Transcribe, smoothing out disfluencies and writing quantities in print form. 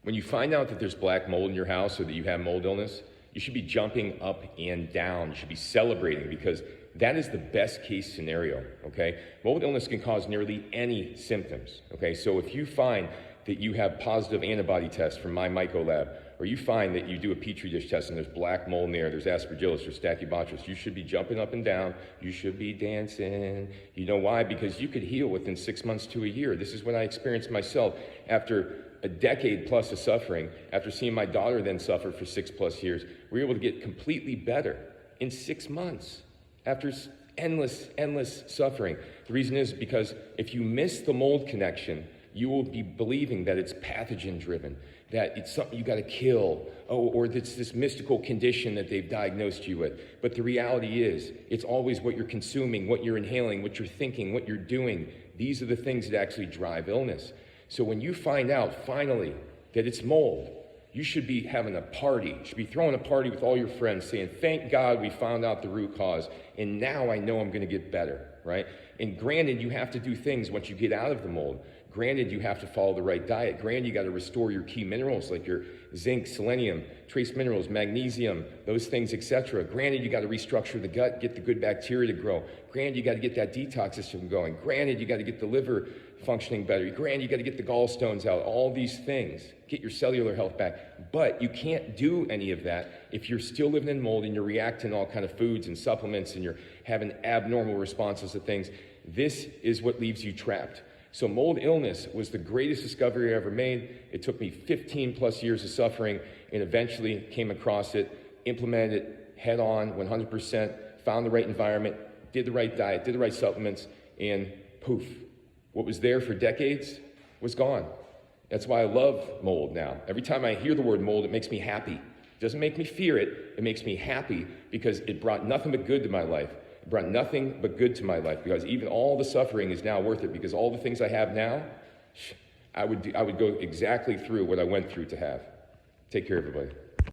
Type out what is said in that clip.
When you find out that there's black mold in your house or that you have mold illness, you should be jumping up and down. You should be celebrating because that is the best case scenario, okay? Mold illness can cause nearly any symptoms, okay? So if you find that you have positive antibody tests from my mycolab, or you find that you do a petri dish test and there's black mold in there, there's aspergillus or stachybotrys, you should be jumping up and down, you should be dancing. You know why? Because you could heal within 6 months to a year. This is what I experienced myself after a decade plus of suffering. After seeing my daughter then suffer for 6+ years, we were able to get completely better in 6 months after endless suffering. The reason is because if you miss the mold connection, you will be believing that it's pathogen driven, that it's something you got to kill, or it's this mystical condition that they've diagnosed you with. But the reality is, it's always what you're consuming, what you're inhaling, what you're thinking, what you're doing. These are the things that actually drive illness. So when you find out finally that it's mold, you should be having a party. You should be throwing a party with all your friends saying, thank God we found out the root cause, and now I know I'm going to get better, right? And granted, you have to do things once you get out of the mold. Granted, you have to follow the right diet. Granted, you got to restore your key minerals like your zinc, selenium, trace minerals, magnesium, those things, etc. Granted, you got to restructure the gut, get the good bacteria to grow. Granted, you got to get that detox system going. Granted, you got to get the liver functioning better. Granted, you got to get the gallstones out. All these things, get your cellular health back. But you can't do any of that if you're still living in mold and you're reacting to all kind of foods and supplements and you're having abnormal responses to things. This is what leaves you trapped. So mold illness was the greatest discovery I ever made. It took me 15+ years of suffering and eventually came across it, implemented it head on, 100%, found the right environment, did the right diet, did the right supplements, and poof. What was there for decades was gone. That's why I love mold now. Every time I hear the word mold, it makes me happy. It doesn't make me fear it. It makes me happy because it brought nothing but good to my life. It brought nothing but good to my life because even all the suffering is now worth it because all the things I have now, I would go exactly through what I went through to have. Take care, everybody.